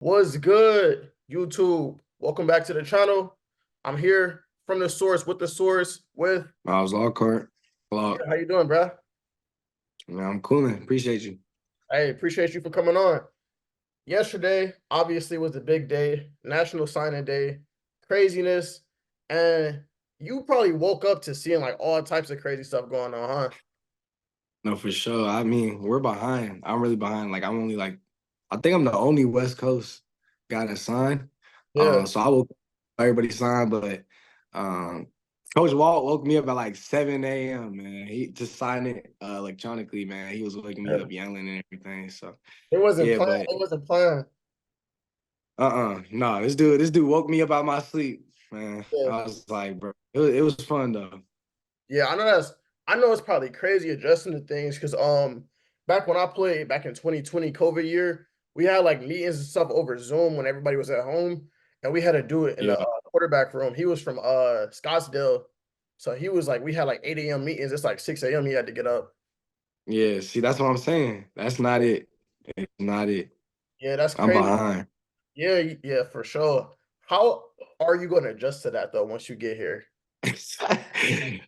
What's good, YouTube? Welcome back to the channel. I'm here from the source with the source with. I was Lockhart. Yeah, Lock. how you doing, bro? Man, I'm cooling. Appreciate you. Hey, appreciate you for coming on. Yesterday, obviously, was a big day, National Signing Day, craziness, and you probably woke up to seeing like all types of crazy stuff going on, huh? No, for sure. I mean, we're behind. I'm really behind. Like, I'm only like, I think I'm the only West Coast guy that signed. Yeah, So I will everybody signed, but um, Coach Walt woke me up at like 7 a.m., man. He just signed it electronically, man. He was waking me yeah. up yelling and everything. So It wasn't yeah, planned. but It wasn't planned. no, this dude woke me up out my sleep, man. Yeah. I was like, bro, it was fun though. Yeah, I know it's probably crazy adjusting to things because back when I played back in 2020 COVID year, we had like meetings and stuff over Zoom when everybody was at home, and we had to do it in the Yeah. quarterback room. He was from Scottsdale, so he was like we had like 8 a.m. meetings. It's like 6 a.m. he had to get up. Yeah, see, that's what I'm saying. That's not it. It's not it. Yeah, that's I'm crazy. behind. Yeah, yeah, for sure. How are you going to adjust to that though once you get here?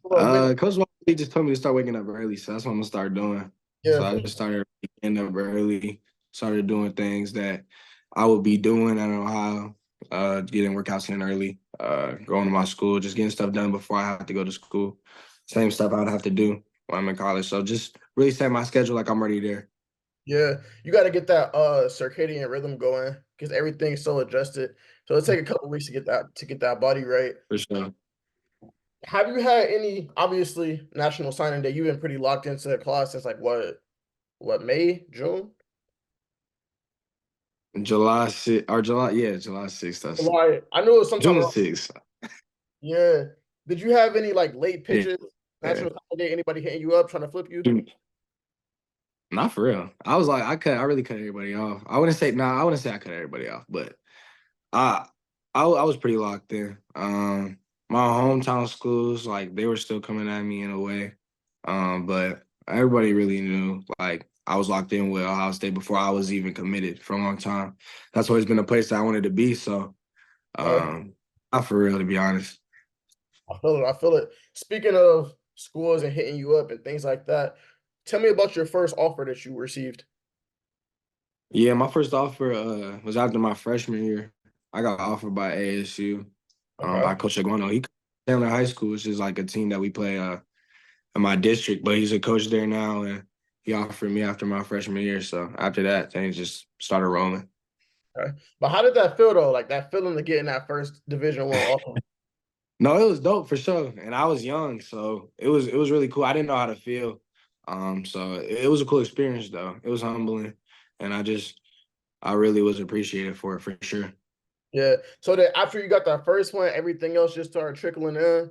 Well, Coach Wally just told me to start waking up early, so that's what I'm gonna start doing. yeah, So I just started waking up early, started doing things that I would be doing at Ohio, getting workouts in early, going to my school, just getting stuff done before I have to go to school. Same stuff I would have to do when I'm in college. So just really set my schedule like I'm already there. yeah, you got to get that circadian rhythm going because everything's so adjusted. So it'll take a couple weeks to get that body right. For sure. Have you had any obviously National Signing Day? You've been pretty locked into the class since like what May, June? July 6th or July 6th. That's July. I know it was sometime June around. 6th. Yeah. Did you have any like late Yeah. pitches? Yeah. National Signing Day, anybody hitting you up trying to flip you? Dude, not for real. I was like, I really cut everybody off. I wouldn't say I cut everybody off, but I I was pretty locked in. My hometown schools, like they were still coming at me in a way. But everybody really knew like I was locked in with Ohio State before I was even committed for a long time. That's always been a place that I wanted to be. So Uh, not for real to be honest. I feel it. I feel it. Speaking of schools and hitting you up and things like that, tell me about your first offer that you received. Yeah, my first offer was after my freshman year. I got offered by ASU, Okay. by Coach Aguano. He Chandler High School, which is like a team that we play in my district, but he's a coach there now, and he offered me after my freshman year. So after that, things just started rolling. Okay. But how did that feel though? Like that feeling of getting that first Division 1 offer. No, it was dope for sure, and I was young, so it was really cool. I didn't know how to feel, so it was a cool experience though. It was humbling, and I really was appreciated for it for sure. Yeah. So that after you got that first one, everything else just started trickling in.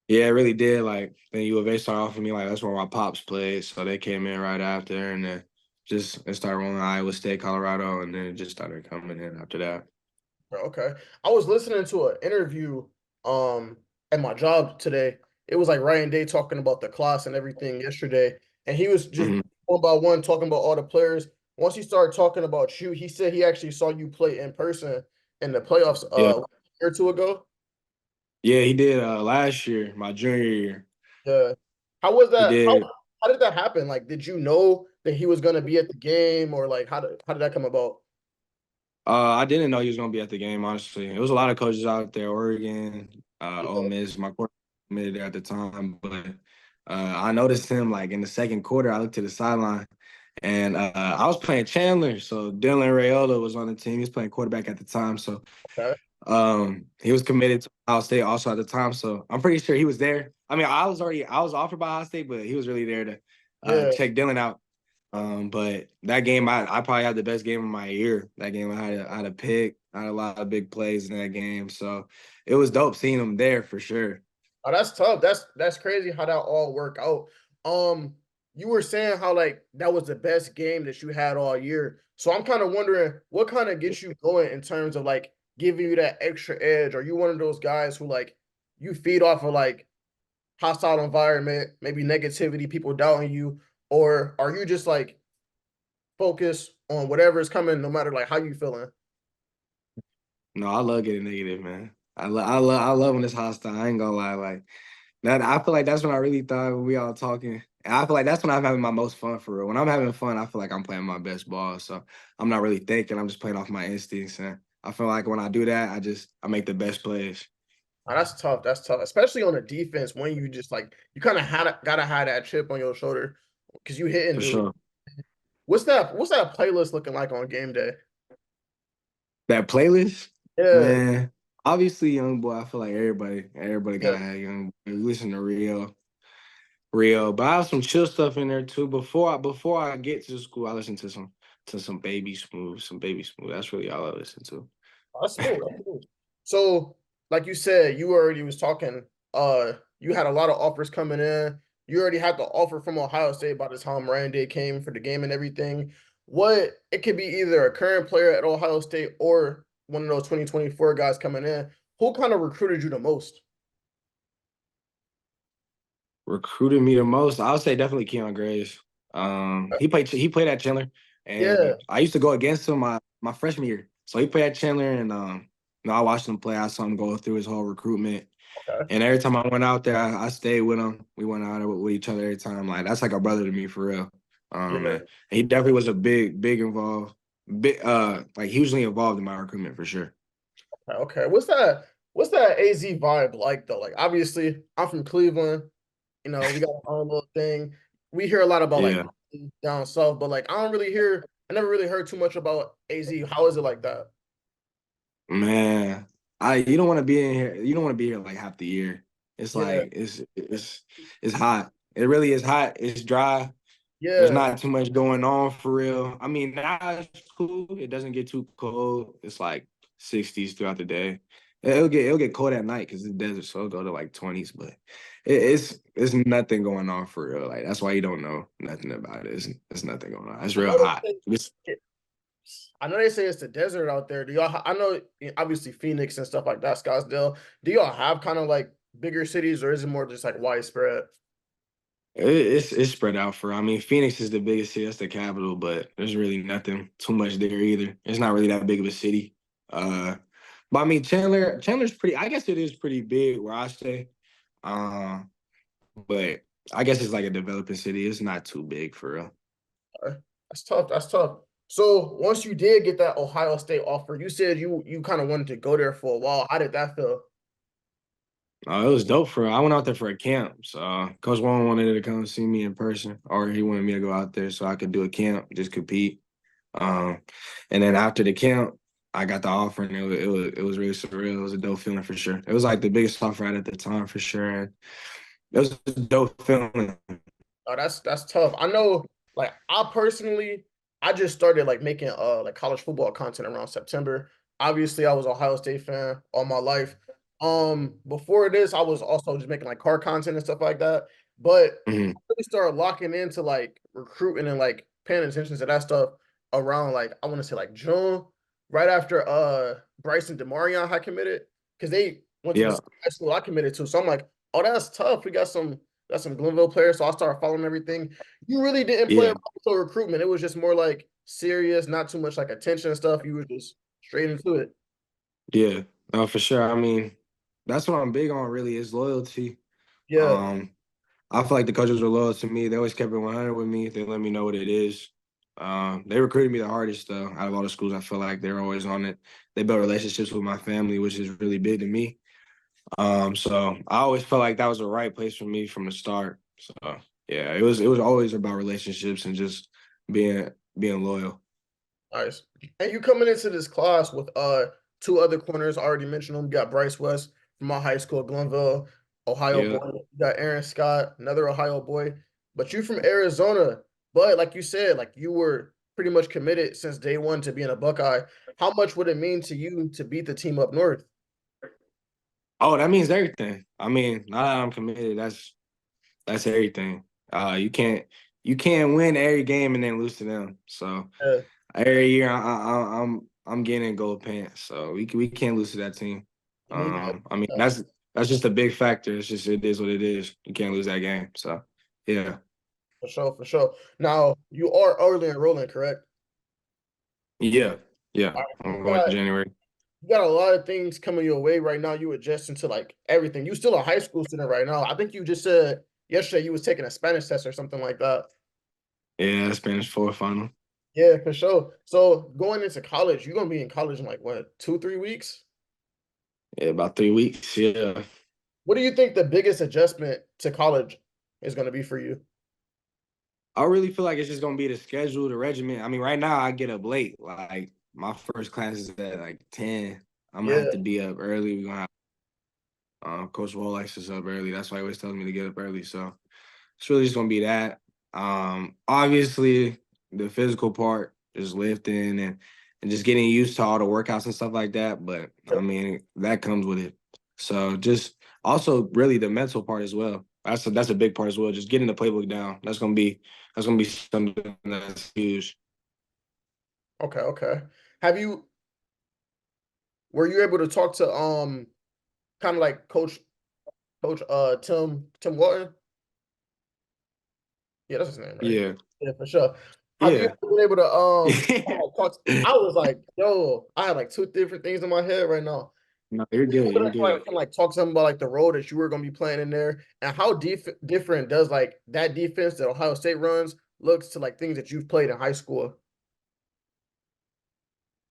Yeah, it really did. Like then U of A started offering me like that's where my pops played, so they came in right after, and then just it started rolling Iowa State, Colorado, and then it just started coming in after that. Okay. I was listening to an interview at my job today. It was like Ryan Day talking about the class and everything yesterday. And he was just Mhm. one by one talking about all the players. Once he started talking about you, he said he actually saw you play in person in the playoffs Yeah, a year or two ago. yeah, he did last year, my junior year. Yeah. How was He that? How did. how did that happen? Like, did you know that he was gonna be at the game, or like how did that come about? I didn't know he was gonna be at the game. Honestly, it was a lot of coaches out there. Oregon, Ole Yeah. Miss. My court committed there at the time, but I noticed him like in the second quarter. I looked to the sideline, and I was playing Chandler, so Dylan Rayola was on the team. He was playing quarterback at the time, so Okay. he was committed to Ohio State also at the time. So I'm pretty sure he was there. I mean, I was offered by Ohio State, but he was really there to Yeah. check Dylan out. But that game, I probably had the best game of my year. That game, I had a pick, I had a lot of big plays in that game. So it was dope seeing him there for sure. Oh, that's tough. That's crazy how that all work out. You were saying how like that was the best game that you had all year. So I'm kind of wondering what kind of gets you going in terms of like giving you that extra edge. Are you one of those guys who like you feed off of like hostile environment, maybe negativity, people doubting you, or are you just like focused, on whatever is coming, no matter like how you feeling. No, I love getting negative, man. I love when it's hostile. I ain't gonna lie, like that. I feel like that's when I really thought when we all talking. And I feel like that's when I'm having my most fun for real. When I'm having fun, I feel like I'm playing my best ball. So I'm not really thinking. I'm just playing off my instincts. And I feel like when I do that, I make the best plays. Oh, that's tough. That's tough, especially on the defense when you just like you kind of had gotta have that chip on your shoulder because you hitting For dude. sure. What's that playlist looking like on game day? That playlist, Yeah, man. Obviously, Young Boy. I feel like everybody yeah. gotta have Young Boy. Listen to Rio. But I have some chill stuff in there too. Before I get to school, I listen to some baby smooth. That's really all I listen to. That's smooth. That's smooth. So, like you said, you already was talking. You had a lot of offers coming in. You already had the offer from Ohio State by the time Ryan Day came for the game and everything. What it could be either a current player at Ohio State or one of those 2024 guys coming in. Who kind of recruited you the most? Recruited me the most, I would say definitely Keon Graves. He played at Chandler, Yeah. and I used to go against him my freshman year. So he played at Chandler, and I watched him play. I saw him go through his whole recruitment, Okay. and every time I went out there, I stayed with him. We went out there with each other every time. Like that's like a brother to me for real. Yeah. And he definitely was a big involved, like hugely involved in my recruitment for sure. Okay. What's that AZ vibe like though? Like obviously I'm from Cleveland. You know, we got our own little thing. We hear a lot about like Yeah. down south, but like I never really heard too much about AZ. How is it like that? Man, I you don't want to be in here. You don't want to be here like half the year. It's Yeah, like it's hot. It really is hot. It's dry. There's yeah, not too much going on for real. I mean, now it's cool. It doesn't get too cold. It's like 60s throughout the day. It'll get cold at night because it's desert, so it'll go to like 20s. But it's nothing going on for real. Like that's why you don't know nothing about it. It's nothing going on. It's I real know hot. I know they say it's the desert out there. Do y'all? I know obviously Phoenix and stuff like that, Scottsdale. Do y'all have kind of like bigger cities, or is it more just like widespread? It's spread out for. I mean, Phoenix is the biggest city. That's the capital, but there's really nothing too much there either. It's not really that big of a city. Uh, but I mean, Chandler's pretty. I guess it is pretty big where I stay. Uh, but I guess it's like a developing city. It's not too big for real. That's tough. That's tough. So once you did get that Ohio State offer, you said you kind of wanted to go there for a while. How did that feel? It was dope for. I went out there for a camp. So Coach Warren wanted to come see me in person, or he wanted me to go out there so I could do a camp, just compete. Um, and then after the camp, I got the offer, and it was really surreal. It was a dope feeling for sure. It was like the biggest offer I had at the time for sure, and it was a dope feeling. Oh, that's tough. I know, like I personally, I just started like making like college football content around September. Obviously, I was an Ohio State fan all my life. Before this, I was also just making like car content and stuff like that. But Mhm. I really started locking into like recruiting and like paying attention to that stuff around like I want to say like June, right after Bryson Demarion had committed because they went to the Yeah, same high school I committed to. So I'm like, oh, that's tough. We got some Glenville players, so I started following everything. You really didn't play yeah, about the recruitment. It was just more like serious, not too much like attention and stuff. You were just straight into it. yeah. No, for sure. I mean, that's what I'm big on. Really, is loyalty. Yeah. Um, I feel like the coaches were loyal to me. They always kept it 100 with me. They let me know what it is. They recruited me the hardest though. Out of all the schools, I feel like they're always on it. They built relationships with my family, which is really big to me. So I always felt like that was the right place for me from the start. So yeah, it was always about relationships and just being loyal. Nice. And you coming into this class with two other corners. I already mentioned them. You got Bryce West from my high school, Glenville, Ohio Yeah. boy. You got Aaron Scott, another Ohio boy. But you from Arizona. But like you said, like you were pretty much committed since day one to being a Buckeye. How much would it mean to you to beat the team up north? Oh, that means everything. I mean, now that I'm committed, that's everything. You can't win every game and then lose to them. So Yeah, every year I'm getting in gold pants. So we can't lose to that team. you need I mean that. that's just a big factor. It's just it is what it is. You can't lose that game. So yeah. For sure, for sure. Now you are early enrolling, correct? Yeah, yeah. All right, I'm going January. you got a lot of things coming your way right now. You adjusting to like everything. You still a high school student right now. I think you just said yesterday you was taking a Spanish test or something like that. Yeah, Spanish four final. Yeah, for sure. So going into college, you're gonna be in college in like what, 2, 3 weeks? Yeah, about 3 weeks. Yeah. What do you think the biggest adjustment to college is gonna be for you? I really feel like it's just gonna be the schedule, the regimen. I mean, right now I get up late. Like my first class is at like 10. I'm gonna Yeah. have to be up early. We're gonna have Coach Wall likes us up early. That's why he always tells me to get up early. So it's really just gonna be that. Obviously the physical part, just lifting and just getting used to all the workouts and stuff like that. But I mean, that comes with it. So just also really the mental part as well. That's a big part as well. Just getting the playbook down. That's gonna be something that's huge. Okay, okay. Have you were you able to talk to kind of like Coach Tim Walton? Yeah, that's his name, right? Yeah. Yeah, for sure. Have you Yeah. been able to talk I was like, yo, I had like two different things in my head right now. No, you're You good. able You're to good. like talk to them about like the role that you were gonna be playing in there and how different does like that defense that Ohio State runs looks to like things that you've played in high school?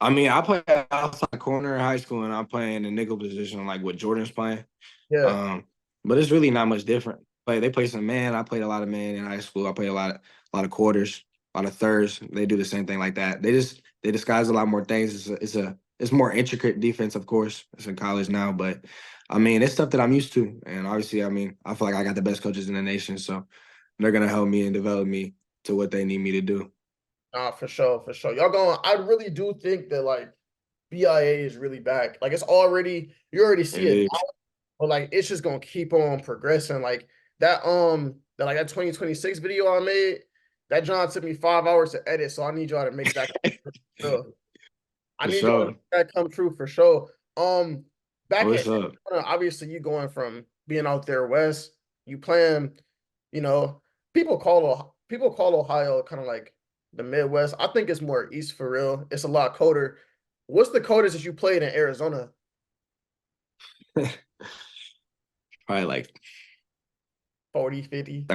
I mean, I play outside corner in high school and I play in the nickel position like what Jordan's playing. Yeah. Um, but it's really not much different. They play some man. I played a lot of man in high school. I played a lot of quarters, a lot of thirds. They do the same thing like that. They disguise a lot more things. It's more intricate defense, of course. It's in college now, but I mean it's stuff that I'm used to. And obviously, I mean, I feel like I got the best coaches in the nation, so they're gonna help me and develop me to what they need me to do. Nah, for sure, for sure. Y'all going, I really do think that like BIA is really back. Like it's already, you already see It it, is but like it's just gonna keep on progressing. Like that 2026 video I made, that John took me 5 hours to edit. So I need y'all to make that come true. I for need y'all to sure. make that come true for sure. Back in What's up? obviously you going from being out there west, you playing, you know, people call Ohio kind of like the Midwest. I think it's more east for real. It's a lot colder. What's the coldest that you played in Arizona? Probably like 40, 50.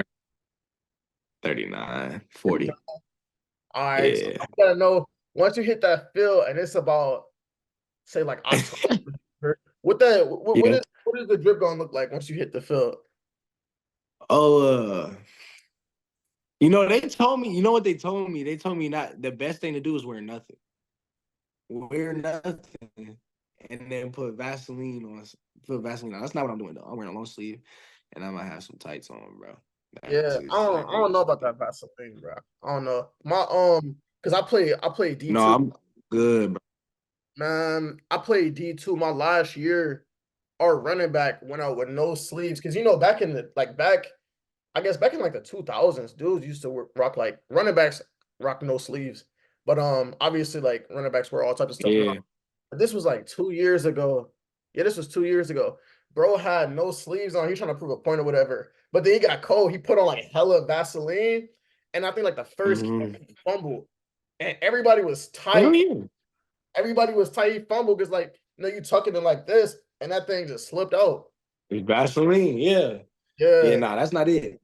39, 40. All right, so Yeah. you gotta know once you hit that field and it's about say like October, what that Yeah. what is the drip gonna look like once you hit the field? Oh, you know what they told me? They told me not the best thing to do is wear nothing. Wear nothing. And then put Vaseline on. That's not what I'm doing though. I'm wearing a long sleeve and I might have some tights on, bro. That's Yeah, I exactly don't what's know gonna about do. that Vaseline, bro. I don't know. My because I played No, D2. I'm good, bro. Man, I played D2 my last year. Our running back went out with no sleeves because back in the like back I guess back in like the 2000s, dudes used to rock like running backs rock no sleeves, but obviously like running backs wear all types of stuff now. Yeah. But this was like 2 years ago. Yeah, this was 2 years ago. Bro had no sleeves on. He's trying to prove a point or whatever. But then he got cold. He put on like hella Vaseline, and I think like the first Mm-hmm. kick he fumbled, and everybody was Hell tight. yeah. Everybody was tight. He fumbled because like you tuck it in like this, and that thing just slipped out. It's Vaseline, yeah. Yeah, Yeah, nah, that's not it.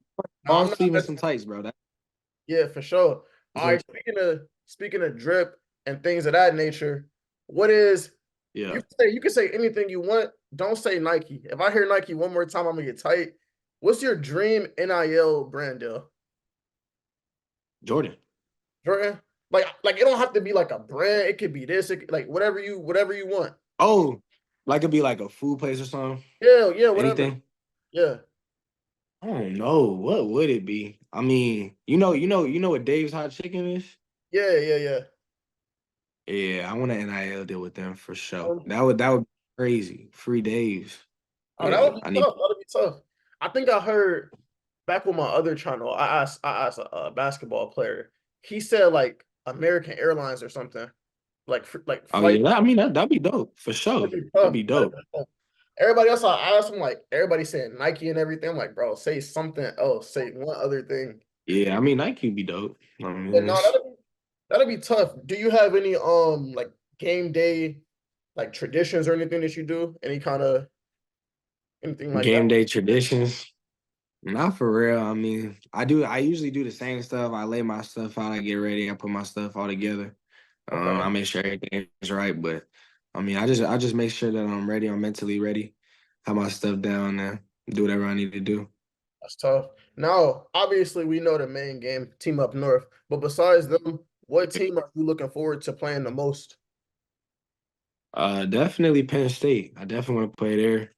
no, Long I'm sleeve and not. some tights, bro. Yeah, for sure. That's All right, what, speaking of drip and things of that nature, what is yeah. you can say anything you want. Don't say Nike. If I hear Nike one more time, I'm gonna get tight. What's your dream NIL brand deal, Jordan. Jordan? Like it don't have to be like a brand. It could be this. Like whatever you want. Oh, like it'd be like a food place or something. Yeah, yeah, whatever. Anything. Yeah, I don't know. What would it be? I mean, you know what Dave's Hot Chicken is? yeah, yeah, yeah. Yeah, I want an NIL deal with them for sure. Um, That would be crazy. Free Dave's. oh, that Yeah, would be I need. tough. That would be tough. I think I heard back with my other channel. I asked a basketball player. He said like American Airlines or something. Like Oh flight. yeah, I mean that'd be dope for sure. That'd be That'd tough. be That'd dope. be tough. Everybody else I asked him like everybody said Nike and everything. I'm like, bro, say something else. Say one other thing. Yeah, I mean Nike would be dope. I Yeah, mean, no, it's That'll be tough. Do you have any like game day like traditions or anything that you do? Any kind of anything like that? Game day traditions. Not for real. I mean, I do. I usually do the same stuff. I lay my stuff out. I get ready. I put my stuff all together. Okay, I make sure everything is right. But I mean, I just make sure that I'm ready. I'm mentally ready. Have my stuff down and do whatever I need to do. that's tough. Now, obviously, we know the main game, team up north. But besides them, what team are you looking forward to playing the most? Definitely Penn State. I definitely want to play there.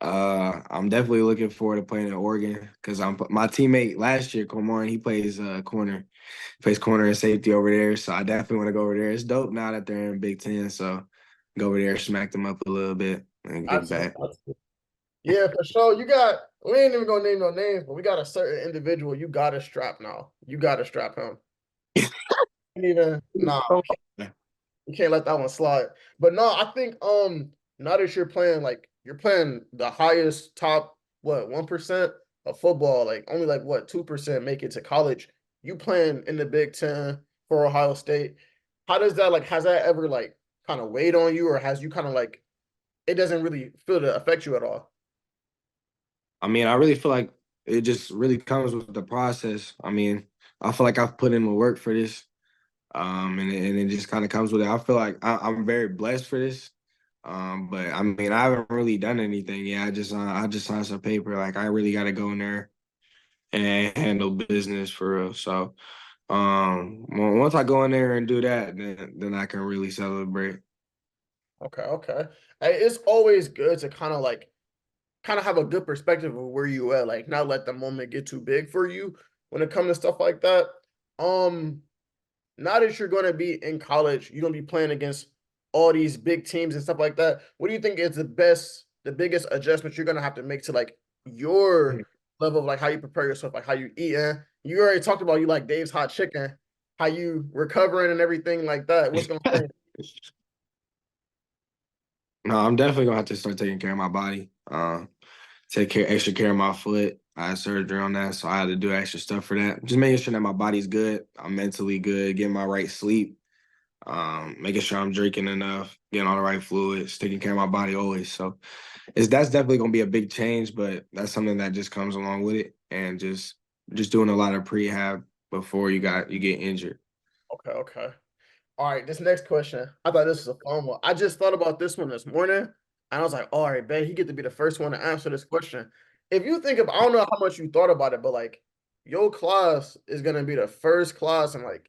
I'm definitely looking forward to playing in Oregon because I'm my teammate last year, Comoran, he plays corner. Plays corner and safety over there. So I definitely want to go over there. It's dope now that they're in Big Ten. So go over there, smack them up a little bit, and get back. Absolutely. Yeah, for sure. You got. We ain't even gonna name no names, but we got a certain individual. You got to strap now. You got to strap him. Can't even nah. You can't let that one slide. But no, I think now that you're playing the highest top what 1% of football, like only like what 2% make it to college. You playing in the Big Ten for Ohio State. How does that like has that ever like kind of weighed on you or has you kind of like it doesn't really feel to affect you at all? I mean, I really feel like it just really comes with the process. I mean, I feel like I've put in the work for this, and it just kind of comes with it. I feel like I'm very blessed for this. But I mean, I haven't really done anything yet. I just signed some paper. Like I really got to go in there and handle business for real. So once I go in there and do that, then I can really celebrate. Okay, okay. Hey, it's always good to kind of have a good perspective of where you at, like not let the moment get too big for you when it comes to stuff like that. Um, Now that you're going to be in college, you're going to be playing against all these big teams and stuff like that. What do you think is the biggest adjustment you're going to have to make to like your level of like how you prepare yourself, like how you eat? You already talked about you like Dave's hot chicken, how you recovering and everything like that. What's going to change? No, I'm definitely gonna have to start taking care of my body. Extra care of my foot. I had surgery on that, so I had to do extra stuff for that. Just making sure that my body's good, I'm mentally good, getting my right sleep, making sure I'm drinking enough, getting all the right fluids, taking care of my body always. So that's definitely gonna be a big change, but that's something that just comes along with it, and just doing a lot of prehab before you get injured. Okay, okay. All right, this next question. I thought this was a fun one. I just thought about this one this morning, and I was like, all right, bet he get to be the first one to answer this question. If you think of, I don't know how much you thought about it, but like your class is gonna be the first class in like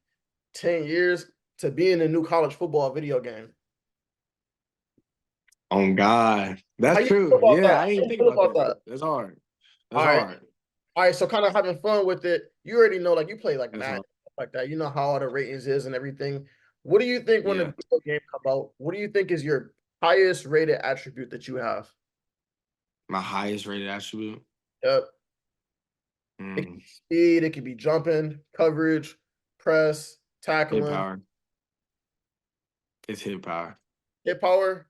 10 years to be in the new college football video game. Oh God, How that's you feel true. about Yeah, that? I didn't How even you think feel about about that. that? That's hard. That's All right. hard. All right. So kind of having fun with it. You already know, like you play like That's Madden, hard. stuff like that. You know how all the ratings is and everything. What do you think when the Yeah. video game come out? What do you think is your highest rated attribute that you have? My highest rated attribute. Yep. It can Mm, be speed, it could be jumping, coverage, press, hit tackling, power. It's hit power. hit power.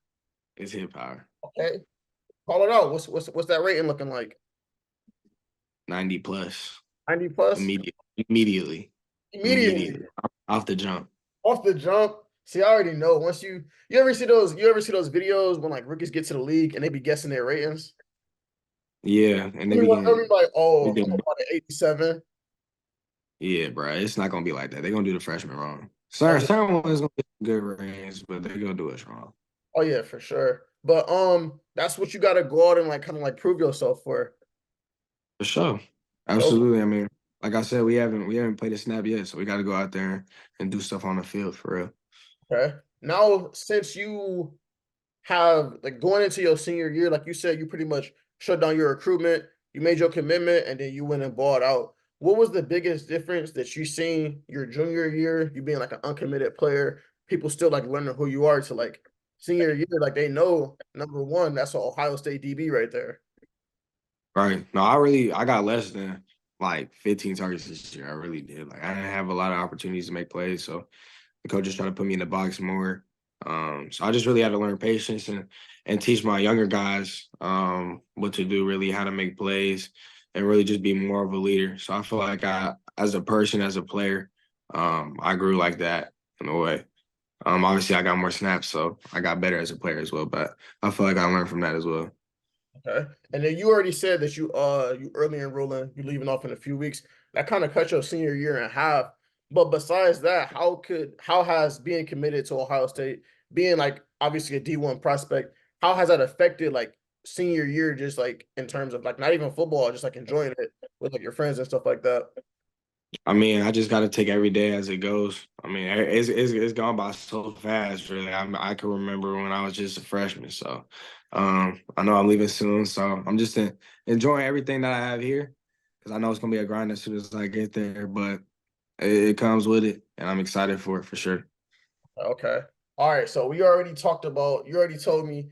It's hit power. Okay. Call it out. What's that rating looking like? 90 plus. 90 plus? Immediately. Immediately. Immediately. Off the jump. Off the jump. See, I already know. Once you ever see those videos when like rookies get to the league and they be guessing their ratings? Yeah. And they Everybody begin like, oh, I'm everything. about an 87. Yeah, bro. It's not gonna be like that. They're gonna do the freshman wrong. Oh Certain ones gonna get good ratings, but they're gonna do us wrong. oh yeah, for sure. But that's what you gotta go out and like kind of like prove yourself for. For sure. So Absolutely. I mean, like I said, we haven't played a snap yet, so we gotta go out there and do stuff on the field for real. okay. Now since you have like going into your senior year, like you said, you pretty much shut down your recruitment, you made your commitment, and then you went and bought out. What was the biggest difference that you seen your junior year, you being like an uncommitted player, people still like learning who you are to like senior year, like they know number one, that's an Ohio State DB right there. Right. No, I got less than like 15 targets this year. I really did. Like I didn't have a lot of opportunities to make plays. So the coach is trying to put me in the box more. So I just really had to learn patience and teach my younger guys what to do, really how to make plays and really just be more of a leader. So I feel like as a person, as a player, I grew like that. in a way. Obviously I got more snaps, so I got better as a player as well. But I feel like I learned from that as well. Okay. And then you already said that you early enrolling, you leaving off in a few weeks. That kind of cut your senior year in half. But besides that, how has being committed to Ohio State, being like obviously a D1 prospect, how has that affected like senior year, just like in terms of like not even football, just like enjoying it with like your friends and stuff like that? I mean, I just got to take every day as it goes. I mean, it's gone by so fast. Really, I can remember when I was just a freshman. So, I know I'm leaving soon. So I'm just enjoying everything that I have here because I know it's gonna be a grind as soon as I get there. But it comes with it, and I'm excited for it for sure. Okay. All right. So we already talked about, you already told me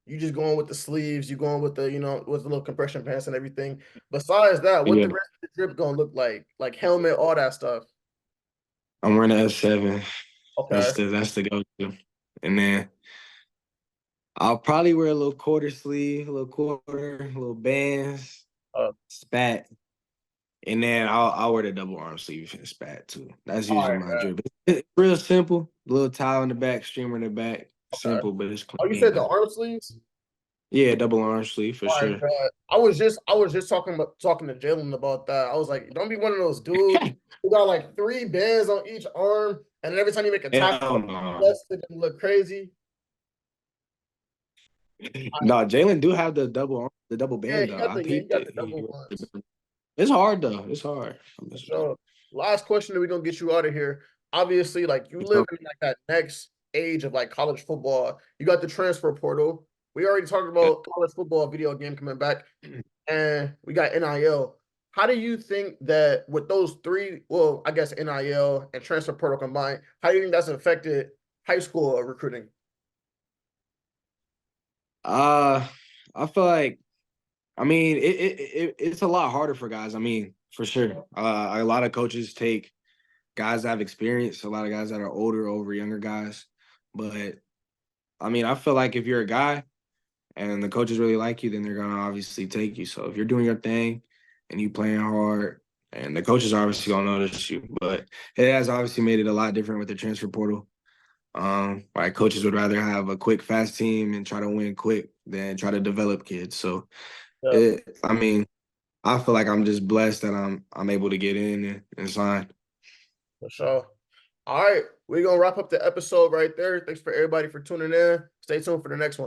you just going with the sleeves, you going with the, with the little compression pants and everything. Besides that, what Yeah, the rest of the drip gonna look like helmet, all that stuff. I'm wearing an S7. Okay. That's the go-to, and then I'll probably wear a little quarter sleeve, a little quarter, a little bands, Uh, spat. And then I'll wear the double arm sleeve and spat too. That's all usually right, my man. drip. It's real simple. Little towel in the back, streamer in the back. Okay. Simple, but it's Oh, you clean said the though. arm sleeves? Yeah, double arm sleeve for All right, sure. man. I was just talking to Jalen about that. I was like, don't be one of those dudes who got like three bands on each arm, and then every time you make a Hell tackle, no. that's to look crazy. No, Jalen do have the double Yeah, band he though. got I the peeped it. double ones. It's hard though. It's hard. So last question that we're gonna get you out of here. Obviously, like you live in like that next age of like college football. You got the transfer portal. We already talked about college football video game coming back, and we got NIL. How do you think that with those three, well, I guess NIL and transfer portal combined, how do you think that's affected high school recruiting? Uh, I feel like I mean it's a lot harder for guys. I mean, for sure. A lot of coaches take guys that have experience, a lot of guys that are older over younger guys. But I mean, I feel like if you're a guy and the coaches really like you, then they're gonna obviously take you. So if you're doing your thing and you playing hard, and the coaches are obviously gonna notice you. But it has obviously made it a lot different with the transfer portal. Like coaches would rather have a quick, fast team and try to win quick than try to develop kids. So Yeah, I mean, I feel like I'm just blessed that I'm able to get in and sign. for sure. All right, we're gonna wrap up the episode right there. Thanks for everybody for tuning in. Stay tuned for the next one.